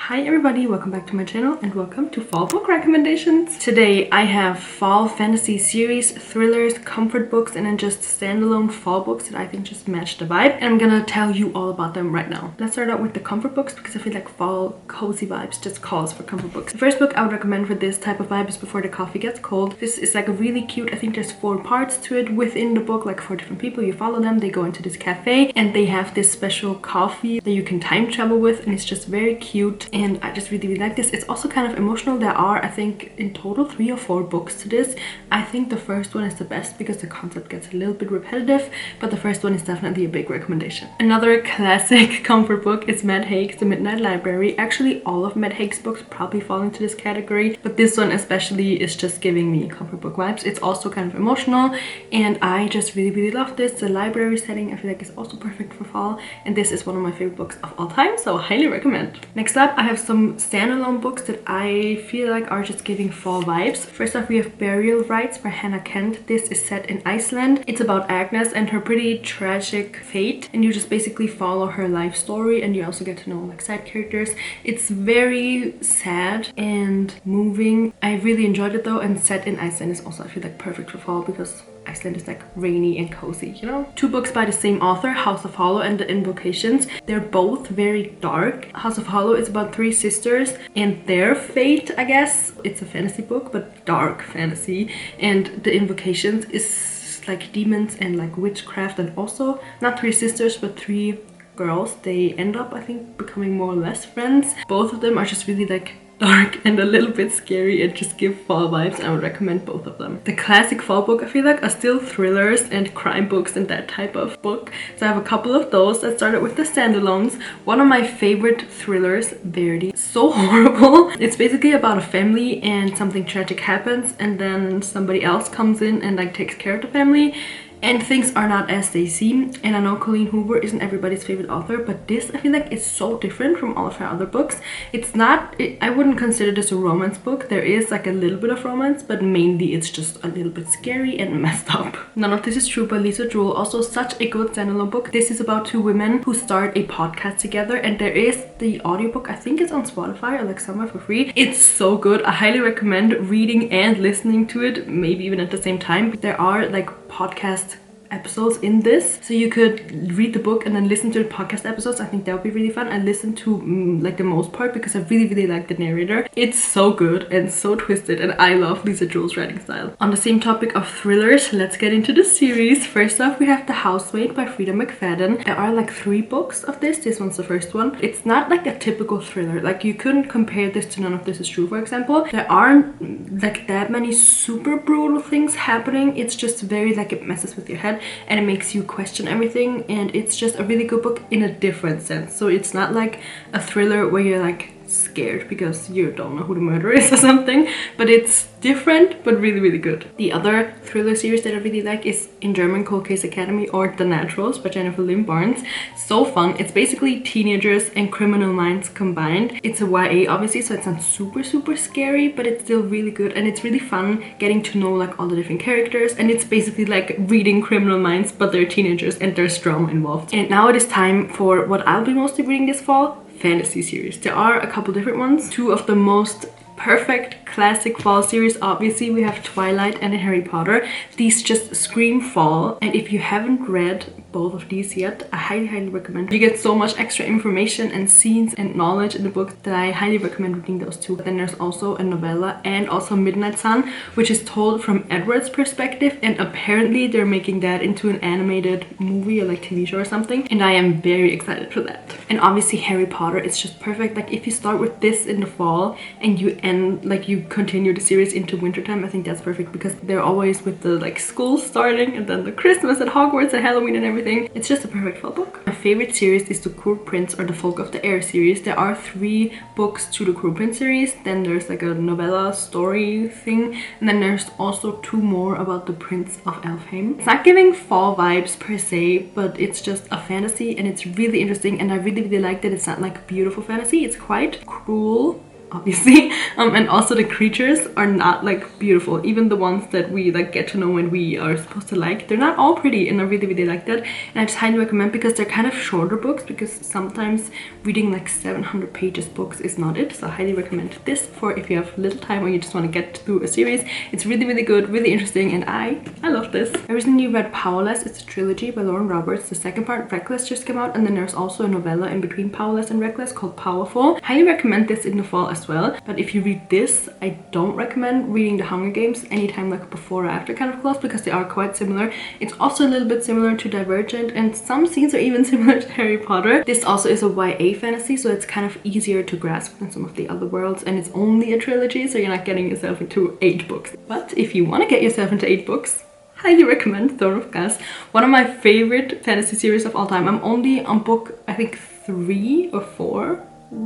Hi everybody, welcome back to my channel and welcome to fall book recommendations. Today I have fall fantasy series, thrillers, comfort books, and then just standalone fall books that I think just match the vibe. And I'm gonna tell you all about them right now. Let's start out with the comfort books because I feel like fall cozy vibes just calls for comfort books. The first book I would recommend for this type of vibe is Before the Coffee Gets Cold. This is like a really cute, I think there's 4 parts to it within the book, like 4 different people. You follow them, they go into this cafe and they have this special coffee that you can time travel with, and it's just very cute. And I just really like this. It's also kind of emotional. There are, I think, in total 3 or 4 books to this. I think the first one is the best because the concept gets a little bit repetitive, but the first one is definitely a big recommendation. Another classic comfort book is Matt Haig's The Midnight Library. Actually, all of Matt Haig's books probably fall into this category, but this one especially is just giving me comfort book vibes. It's also kind of emotional, and I just really love this. The library setting I feel like is also perfect for fall, and this is one of my favorite books of all time, so highly recommend. Next up, I have some standalone books that I feel like are just giving fall vibes. First off, we have Burial Rites by Hannah Kent. This is set in Iceland. It's about Agnes and her pretty tragic fate, and you just basically follow her life story, and you also get to know like side characters. It's very sad and moving. I really enjoyed it though, and set in Iceland is also, I feel like, perfect for fall because Iceland is like rainy and cozy, you know? 2 books by the same author, House of Hollow and The Invocations. They're both very dark. House of Hollow is about 3 sisters and their fate, I guess. It's a fantasy book, but dark fantasy. And The Invocations is like demons and like witchcraft, and also not 3 sisters, but 3 girls. They end up, I think, becoming more or less friends. Both of them are just really like dark and a little bit scary and just give fall vibes. I would recommend both of them. The classic fall book I feel like are still thrillers and crime books and that type of book. So I have a couple of those. Let's start with the standalones. One of my favorite thrillers, Verity. So horrible. It's basically about a family and something tragic happens, and then somebody else comes in and like takes care of the family. And things are not as they seem. And I know Colleen Hoover isn't everybody's favorite author, but this I feel like is so different from all of her other books. It's not, I wouldn't consider this a romance book. There is like a little bit of romance, but mainly it's just a little bit scary and messed up. None of This Is True by Lisa Jewell. Also such a good standalone book. This is about 2 women who start a podcast together, and there is the audiobook. I think it's on Spotify or like somewhere for free. It's so good. I highly recommend reading and listening to it, maybe even at the same time. There are like podcast episodes in this, so you could read the book and then listen to the podcast episodes. I think that would be really fun. I listened to like the most part because I really like the narrator. It's so good and so twisted, and I love Lisa Jewell's writing style. On the same topic of thrillers, let's get into the series. First off, we have The Housemaid by Frida McFadden. There are like 3 books of this. This one's the first one. It's not like a typical thriller. Like you couldn't compare this to None of This Is True, for example. There aren't like that many super brutal things happening. It's just very like, it messes with your head and it makes you question everything, and it's just a really good book in a different sense. So it's not like a thriller where you're like scared because you don't know who the murderer is or something, but it's different but really good. The other thriller series that I really like is In German, Cold Case Academy, or The Naturals by Jennifer Lynn Barnes. So fun. It's basically teenagers and criminal minds combined. It's a YA obviously, so it's not super scary, but it's still really good, and it's really fun getting to know like all the different characters, and it's basically like reading Criminal Minds, but they're teenagers and there's drama involved. And now it is time for what I'll be mostly reading this fall: fantasy series. There are a couple different ones. 2 of the most perfect classic fall series, obviously we have Twilight and Harry Potter. These just scream fall, and if you haven't read both of these yet, I highly recommend. You get so much extra information and scenes and knowledge in the book that I highly recommend reading those 2. Then there's also a novella and also Midnight Sun, which is told from Edward's perspective, and apparently they're making that into an animated movie or like TV show or something, and I am very excited for that. And obviously Harry Potter is just perfect. Like if you start with this in the fall and you end, like you continue the series into wintertime, I think that's perfect because they're always with the like school starting and then the Christmas at Hogwarts and Halloween and everything. It's just a perfect fall book. My favorite series is the Cruel Prince or the Folk of the Air series. There are 3 books to the Cruel Prince series. Then there's like a novella story thing, and then there's also 2 more about the Prince of Elfheim. It's not giving fall vibes per se, but it's just a fantasy and it's really interesting, and I really like that it's not like beautiful fantasy. It's quite cruel obviously, and also the creatures are not like beautiful. Even the ones that we like get to know and we are supposed to like, they're not all pretty, and I really like that. And I just highly recommend, because they're kind of shorter books, because sometimes reading like 700 pages books is not it. So I highly recommend this for if you have little time or you just want to get through a series. It's really good, really interesting, and I love this. I recently read Powerless. It's a trilogy by Lauren Roberts. The second part, Reckless, just came out, and then there's also a novella in between Powerless and Reckless called Powerful. Highly recommend this in the fall as well. But if you read this, I don't recommend reading The Hunger Games anytime like before or after kind of close, because they are quite similar. It's also a little bit similar to Divergent, and some scenes are even similar to Harry Potter. This also is a YA fantasy, so it's kind of easier to grasp than some of the other worlds, and it's only a trilogy, so you're not getting yourself into 8 books. But if you want to get yourself into 8 books, highly recommend Throne of Glass. One of my favorite fantasy series of all time. I'm only on book, I think 3 or 4,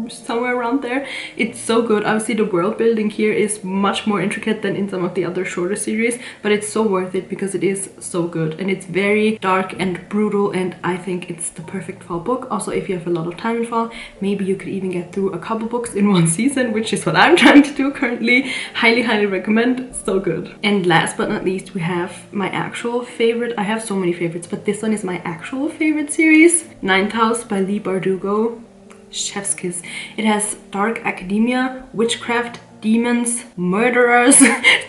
somewhere around there. It's so good. Obviously the world building here is much more intricate than in some of the other shorter series, but it's so worth it because it is so good, and it's very dark and brutal, and I think it's the perfect fall book. Also, if you have a lot of time in fall, maybe you could even get through a couple books in one season, which is what I'm trying to do currently. Highly recommend. So good. And last but not least, we have my actual favorite. I have so many favorites, but this one is my actual favorite series, Ninth House by Leigh Bardugo. Chef's kiss. It has dark academia, witchcraft, demons, murderers,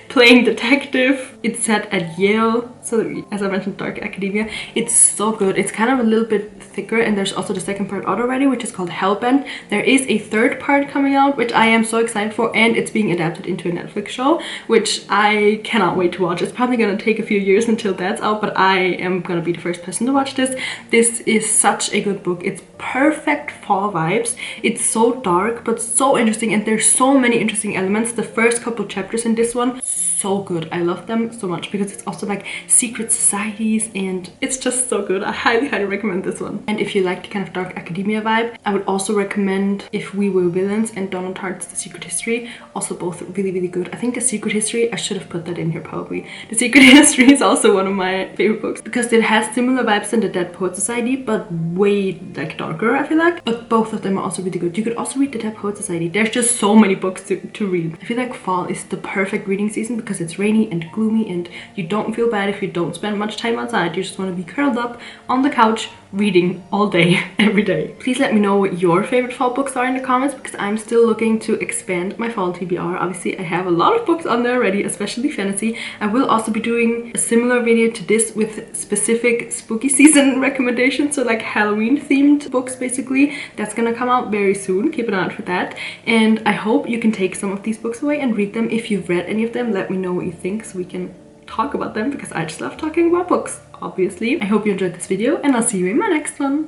playing detective. It's set at Yale, so as I mentioned, dark academia. It's so good. It's kind of a little bit thicker, and there's also the second part out already, which is called Hellbent. There is a third part coming out, which I am so excited for, and it's being adapted into a Netflix show, which I cannot wait to watch. It's probably gonna take a few years until that's out, but I am gonna be the first person to watch this. This is such a good book. It's perfect fall vibes. It's so dark but so interesting, and there's so many interesting elements. The first couple chapters in this one, so good. I love them so much because it's also like secret societies, and it's just so good. I highly recommend this one. And if you like the kind of dark academia vibe, I would also recommend If We Were Villains and Donna Tartt's The Secret History. Also both really good. I think The Secret History, I should have put that in here probably. The Secret History is also one of my favorite books because it has similar vibes than The Dead Poet Society, but way like darker, I feel like. But both of them are also really good. You could also read The Dead Poet Society. There's just so many books to read. I feel like fall is the perfect reading season because it's rainy and gloomy, and you don't feel bad if you don't spend much time outside. You just want to be curled up on the couch reading all day, every day. Please let me know what your favorite fall books are in the comments, because I'm still looking to expand my fall TBR. Obviously, I have a lot of books on there already, especially fantasy. I will also be doing a similar video to this with specific spooky season recommendations, so like Halloween themed books basically. That's gonna come out very soon. Keep an eye out for that. And I hope you can take some of these books away and read them. If you've read any of them, let me know what you think so we can talk about them, because I just love talking about books, obviously. I hope you enjoyed this video, and I'll see you in my next one.